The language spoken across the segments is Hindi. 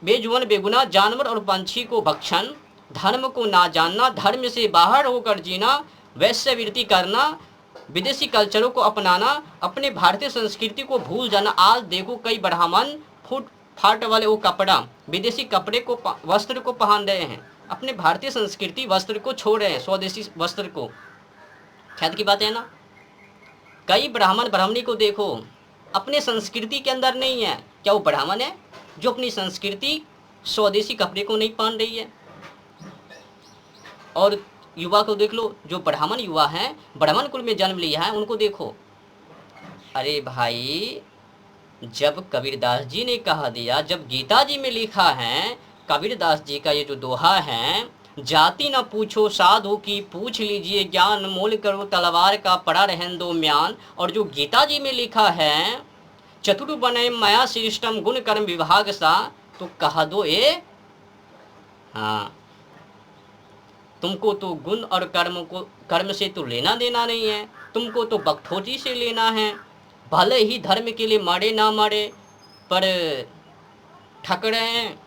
बेजुबान बेगुनाह जानवर और पंछी को भक्षण, धर्म को ना जानना, धर्म से बाहर होकर जीना, वैश्यवृत्ति करना, विदेशी कल्चरों को अपनाना, अपने भारतीय संस्कृति को भूल जाना। आज देखो कई ब्राह्मण फूट फाट वाले वो कपड़ा, विदेशी कपड़े को वस्त्र को पहन रहे हैं, अपने भारतीय संस्कृति वस्त्र को छोड़ रहे हैं, स्वदेशी वस्त्र को। ख्याल की बात है ना। कई ब्राह्मण ब्राह्मणी को देखो अपने संस्कृति के अंदर नहीं है। क्या वो ब्राह्मण है जो अपनी संस्कृति स्वदेशी कपड़े को नहीं पहन रही है? और युवा को देख लो, जो ब्राह्मण युवा हैं, ब्राह्मण कुल में जन्म लिया है, उनको देखो। अरे भाई, जब कबीरदास जी ने कहा दिया, जब गीता जी में लिखा है, कबीरदास जी का ये जो दोहा है, जाति न पूछो साधु की पूछ लीजिए ज्ञान, मोल करो तलवार का पड़ा रहन दो म्यान। और जो गीता जी में लिखा है, चतुर बने माया सृष्टम गुण कर्म विभाग सा, तो कह दो ये, हाँ, तुमको तो गुण और कर्म से तो लेना देना नहीं है, तुमको तो बकठोटी से लेना है। भले ही धर्म के लिए मरे ना मरे, पर ठक रहे हैं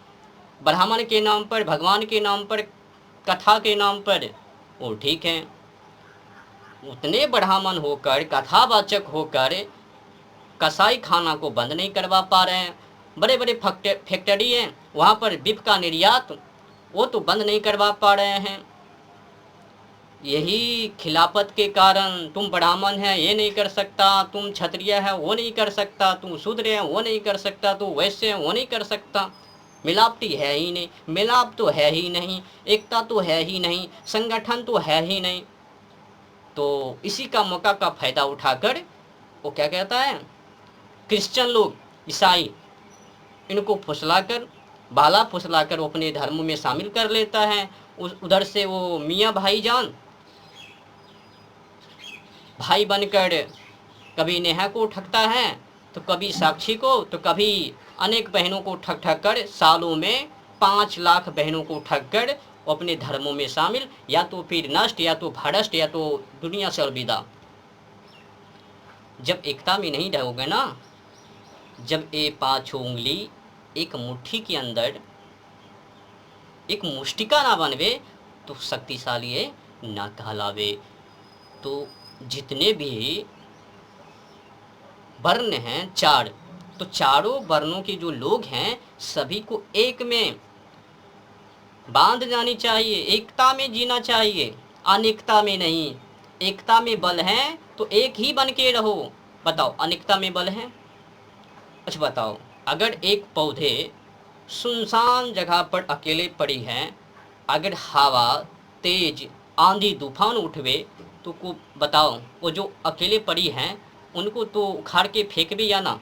ब्राह्मण के नाम पर, भगवान के नाम पर, कथा के नाम पर, वो ठीक है। उतने ब्राह्मण होकर, कथावाचक होकर कसाई खाना को बंद नहीं करवा पा रहे हैं। बड़े बड़े फैक्ट्री हैं, वहाँ पर बीफ का निर्यात वो तो बंद नहीं करवा पा रहे हैं। यही खिलाफत के कारण, तुम ब्राह्मण है ये नहीं कर सकता, तुम क्षत्रिय है वो नहीं कर सकता, तुम शूद्र है वो नहीं कर सकता, तो वैश्य है वो नहीं कर सकता। मिलावटी है ही नहीं, मिलाप तो है ही नहीं, एकता तो है ही नहीं, संगठन तो है ही नहीं। तो इसी का मौका का फायदा उठाकर वो क्या कहता है, क्रिश्चियन लोग, ईसाई, इनको फुसलाकर, बाला फुसलाकर वो अपने धर्म में शामिल कर लेता है। उधर से वो मियाँ भाईजान भाई बनकर कभी नेहा को ठगता है, तो कभी साक्षी को, तो कभी अनेक बहनों को ठग ठग कर, सालों में 5 लाख बहनों को ठग कर अपने धर्मों में शामिल, या तो फिर नष्ट, या तो भ्रष्ट, या तो दुनिया से अलविदा। जब एकता में नहीं रहोगे ना, जब ये 5 उंगली एक मुट्ठी के अंदर एक मुष्टिका ना बनवे, तो शक्तिशाली है ना कहलावे। तो जितने भी वर्ण हैं 4, तो चारों वर्णों के जो लोग हैं, सभी को एक में बांध जानी चाहिए, एकता में जीना चाहिए, अनेकता में नहीं। एकता में बल है तो एक ही बन के रहो। बताओ, अनेकता में बल है? अच्छा बताओ, अगर एक पौधे सुनसान जगह पर अकेले पड़ी हैं, अगर हवा तेज आंधी तूफान उठवे, तो को बताओ, वो जो अकेले पड़ी हैं उनको तो उखाड़ के फेंक भी या ना?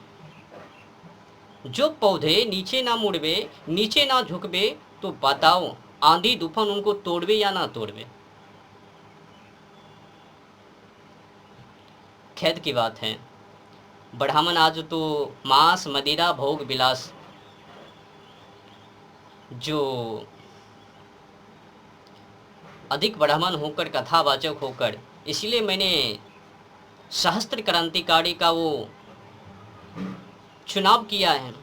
जो पौधे नीचे ना मुड़वे, नीचे ना झुकवे, तो बताओ आंधी तूफान उनको तोड़वे या ना तोड़वे? खेद की बात है, ब्राह्मण आज तो मांस मदिरा भोग विलास, जो अधिक ब्राह्मण होकर, कथावाचक होकर, इसलिए मैंने सहस्त्र क्रांतिकारी का वो चुनाव किया है,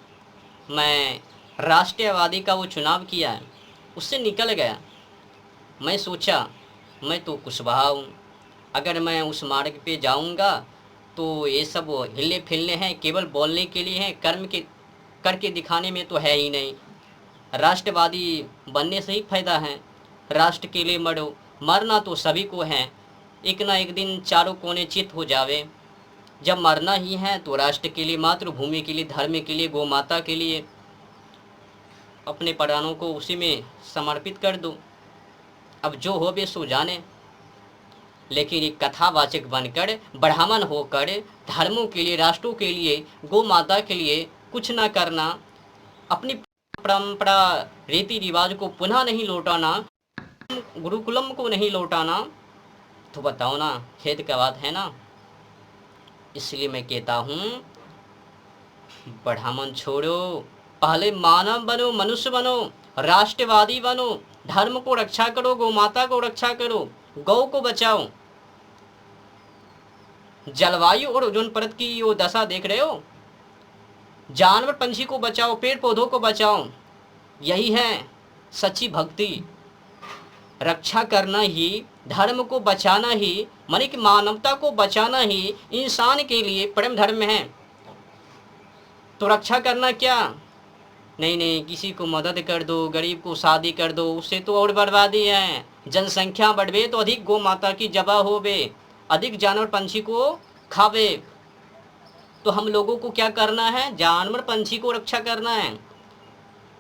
मैं राष्ट्रवादी का वो चुनाव किया है, उससे निकल गया। मैं सोचा मैं तो कुशवाहा हूँ, अगर मैं उस मार्ग पे जाऊँगा तो ये सब हिले फिलने हैं, केवल बोलने के लिए हैं, कर्म के करके दिखाने में तो है ही नहीं। राष्ट्रवादी बनने से ही फायदा है, राष्ट्र के लिए मरो, मरना तो सभी को है, एक ना एक दिन चारों कोने चित हो जावे। जब मरना ही है तो राष्ट्र के लिए, मातृभूमि के लिए, धर्म के लिए, गौ माता के लिए अपने प्राणों को उसी में समर्पित कर दो। अब जो हो बे सो जाने, लेकिन एक कथावाचक बनकर, ब्राह्मण होकर, धर्मों के लिए, राष्ट्रों के लिए, गौ माता के लिए कुछ ना करना, अपनी परंपरा रीति रिवाज को पुनः नहीं लौटाना, गुरुकुलम को नहीं लौटाना, तो बताओ ना, खेद का बात है ना। इसलिए मैं कहता हूँ, ब्राह्मण छोड़ो, पहले मानव बनो, मनुष्य बनो, राष्ट्रवादी बनो, धर्म को रक्षा करो, गौ माता को रक्षा करो, गौ को बचाओ। जलवायु और ओजोन परत की वो दशा देख रहे हो, जानवर पंछी को बचाओ, पेड़ पौधों को बचाओ, यही है सच्ची भक्ति। रक्षा करना ही, धर्म को बचाना ही, माने कि मानवता को बचाना ही इंसान के लिए परम धर्म है। तो रक्षा करना क्या, नहीं नहीं किसी को मदद कर दो, गरीब को शादी कर दो, उससे तो और बर्बादी है। जनसंख्या बढ़वे तो अधिक गौ माता की जबा होवे, अधिक जानवर पंछी को खावे। तो हम लोगों को क्या करना है, जानवर पंछी को रक्षा करना है।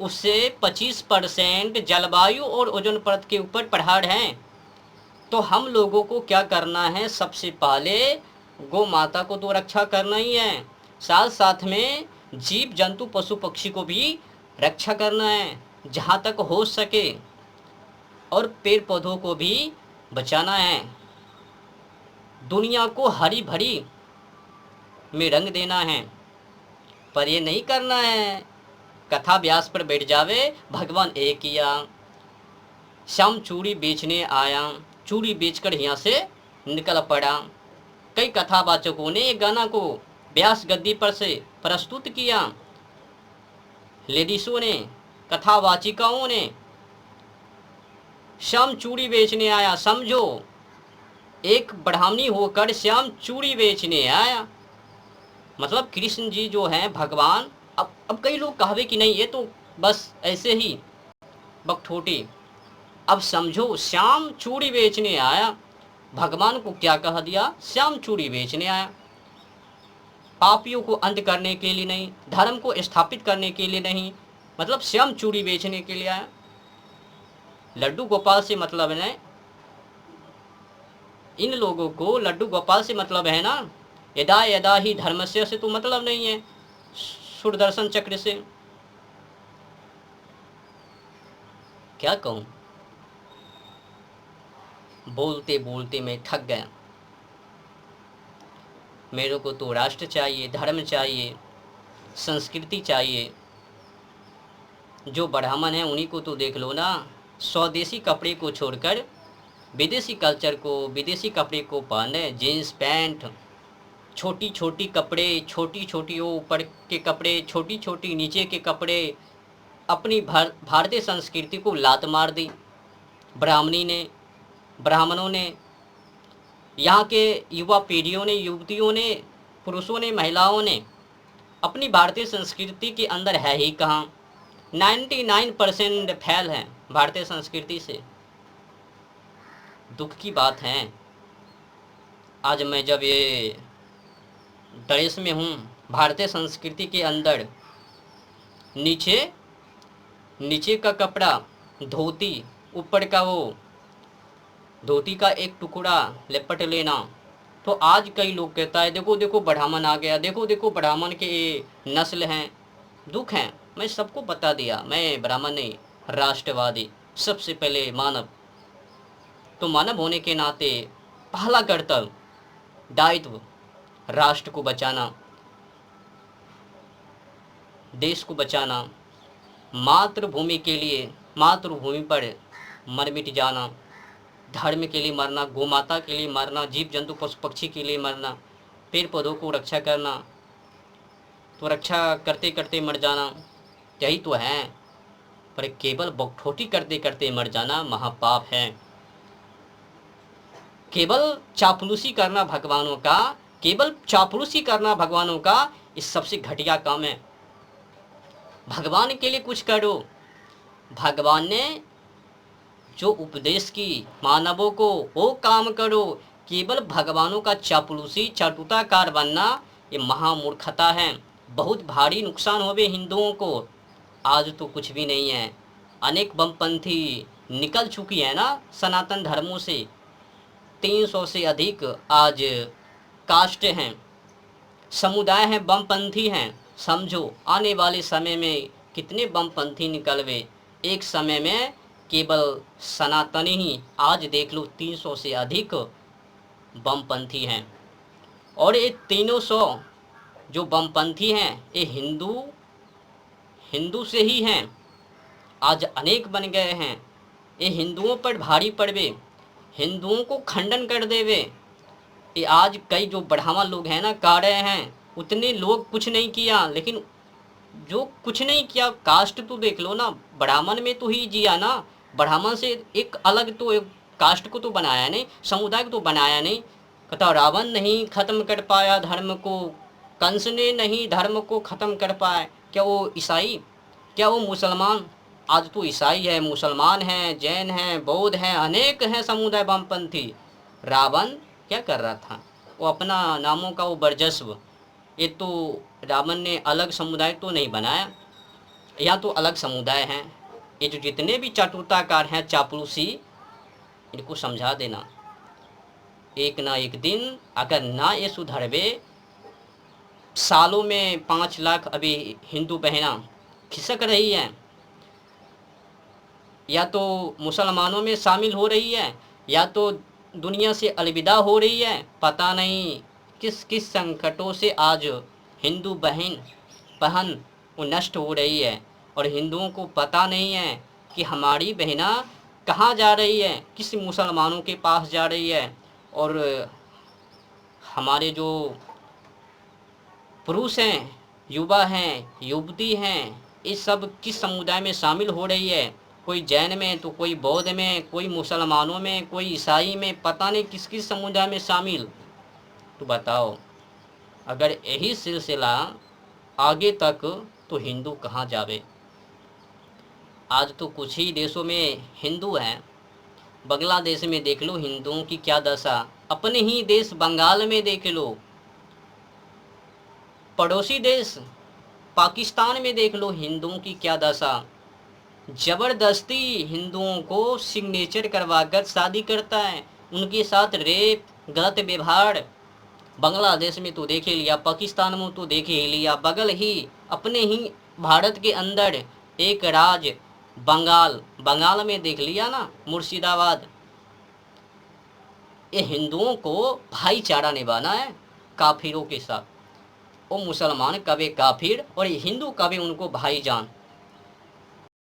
उससे 25% जलवायु और ओजोन परत के ऊपर पहाड़ हैं। तो हम लोगों को क्या करना है, सबसे पहले गौ माता को तो रक्षा करना ही है, साथ साथ में जीव जंतु पशु पक्षी को भी रक्षा करना है जहाँ तक हो सके, और पेड़ पौधों को भी बचाना है। दुनिया को हरी भरी में रंग देना है। पर ये नहीं करना है कथा व्यास पर बैठ जावे, भगवान एक किया, श्याम चूड़ी बेचने आया, चूड़ी बेचकर यहाँ से निकल पड़ा। कई कथावाचकों ने एक गाना को व्यास गद्दी पर से प्रस्तुत किया, लेडीसों ने, कथावाचिकाओं ने। श्याम चूड़ी बेचने आया, समझो एक ब्राह्मणी होकर श्याम चूड़ी बेचने आया। मतलब कृष्ण जी जो हैं भगवान, अब कई लोग कहावे कि नहीं ये तो बस ऐसे ही बकठोटी। अब समझो श्याम चूड़ी बेचने आया, भगवान को क्या कह दिया, श्याम चूड़ी बेचने आया। पापियों को अंत करने के लिए नहीं, धर्म को स्थापित करने के लिए नहीं, मतलब श्याम चूड़ी बेचने के लिए आया। लड्डू गोपाल से मतलब है, इन लोगों को लड्डू गोपाल से मतलब है ना, यदा यदा ही धर्मस्य से तो मतलब नहीं है, सुदर्शन चक्र से। क्या कहूं, बोलते बोलते मैं थक गया। मेरे को तो राष्ट्र चाहिए, धर्म चाहिए, संस्कृति चाहिए। जो ब्राह्मण है उन्हीं को तो देख लो ना, स्वदेशी कपड़े को छोड़कर विदेशी कल्चर को, विदेशी कपड़े को पहने, जीन्स पैंट, छोटी छोटी कपड़े, छोटी छोटी वो ऊपर के कपड़े, छोटी छोटी नीचे के कपड़े। अपनी भारतीय संस्कृति को लात मार दी ब्राह्मणी ने, ब्राह्मणों ने, यहाँ के युवा पीढ़ियों ने, युवतियों ने, पुरुषों ने, महिलाओं ने। अपनी भारतीय संस्कृति के अंदर है ही कहाँ, 99% फैल है भारतीय संस्कृति से। दुख की बात है। आज मैं जब ये ड्रेस में हूँ, भारतीय संस्कृति के अंदर नीचे का कपड़ा धोती, ऊपर का वो धोती का एक टुकड़ा लिपट लेना, तो आज कई लोग कहता है देखो देखो ब्राह्मण आ गया, देखो देखो ब्राह्मण के नस्ल हैं। दुख है, मैं सबको बता दिया, मैं ब्राह्मण नहीं, राष्ट्रवादी, सबसे पहले मानव। तो मानव होने के नाते पहला कर्तव्य, दायित्व, राष्ट्र को बचाना, देश को बचाना, मातृभूमि के लिए, मातृभूमि पर मर मिट जाना, धर्म के लिए मरना, गोमाता के लिए मरना, जीव जंतु पशु पक्षी के लिए मरना, पेड़ पौधों को रक्षा करना, तो रक्षा करते करते मर जाना, यही तो है। पर केवल बकठोटी करते करते मर जाना महापाप है। केवल चापलूसी करना भगवानों का, केवल चापलूसी करना भगवानों का, इस सबसे घटिया काम है। भगवान के लिए कुछ करो। भगवान ने जो उपदेश की मानवों को, वो काम करो। केवल भगवानों का चापलूसी, चाटुताकार बनना, ये महामूर्खता है। बहुत भारी नुकसान होवे हिंदुओं को। आज तो कुछ भी नहीं है, अनेक बमपंथी निकल चुकी है ना सनातन धर्मों से। 300 से अधिक आज कास्ट हैं, समुदाय हैं, बमपंथी हैं। समझो आने वाले समय में कितने बमपंथी निकलवे। एक समय में केवल सनातनी ही, आज देख लो 300 से अधिक बमपंथी हैं। और ये 300 जो बमपंथी हैं ये हिंदू से ही हैं। आज अनेक बन गए हैं। ये हिंदुओं पर भारी पड़वे, हिंदुओं को खंडन कर देवे। ये आज कई जो ब्राह्मण लोग हैं ना, कह रहे हैं उतने लोग कुछ नहीं किया, लेकिन जो कुछ नहीं किया, कास्ट तो देख लो ना, ब्राह्मण में तो ही जिया ना, ब्राह्मण से एक अलग तो एक कास्ट को तो बनाया नहीं, समुदाय को तो बनाया नहीं। कहता रावण नहीं खत्म कर पाया धर्म को, कंस ने नहीं धर्म को खत्म कर पाया। क्या वो ईसाई, क्या वो मुसलमान? आज तो ईसाई है, मुसलमान हैं, जैन हैं, बौद्ध हैं, अनेक हैं समुदाय वामपंथी। रावण क्या कर रहा था? वो अपना नामों का वो वर्चस्व, ये तो रावण ने अलग समुदाय तो नहीं बनाया, या तो अलग समुदाय हैं। ये जो जितने भी चाटुताकार हैं, चापलूसी, इनको समझा देना। एक ना एक दिन अगर ना ये सुधरवे, सालों में 5 लाख अभी हिंदू बहना खिसक रही हैं, या तो मुसलमानों में शामिल हो रही है, या तो दुनिया से अलविदा हो रही है। पता नहीं किस किस संकटों से आज हिंदू बहन वो नष्ट हो रही है, और हिंदुओं को पता नहीं है कि हमारी बहना कहाँ जा रही है, किस मुसलमानों के पास जा रही है। और हमारे जो पुरुष हैं, युवा हैं, युवती हैं, ये सब किस समुदाय में शामिल हो रही है? कोई जैन में, तो कोई बौद्ध में, कोई मुसलमानों में, कोई ईसाई में, पता नहीं किस किस समुदाय में शामिल। तो बताओ, अगर यही सिलसिला आगे तक तो हिंदू कहाँ जावे? आज तो कुछ ही देशों में हिंदू हैं, बांग्लादेश में देख लो हिंदुओं की क्या दशा, अपने ही देश बंगाल में देख लो, पड़ोसी देश पाकिस्तान में देख लो हिंदुओं की क्या दशा। ज़बरदस्ती हिंदुओं को सिग्नेचर करवाकर शादी करता है, उनके साथ रेप, गलत व्यवहार। बांग्लादेश में तो देख ही लिया, पाकिस्तान में तो देख ही लिया, बगल ही अपने ही भारत के अंदर एक राज्य बंगाल में देख लिया ना, मुर्शिदाबाद। ये हिंदुओं को भाईचारा निभाना है काफिरों के साथ। वो मुसलमान कभी काफिर और हिंदू कभी उनको भाईजान।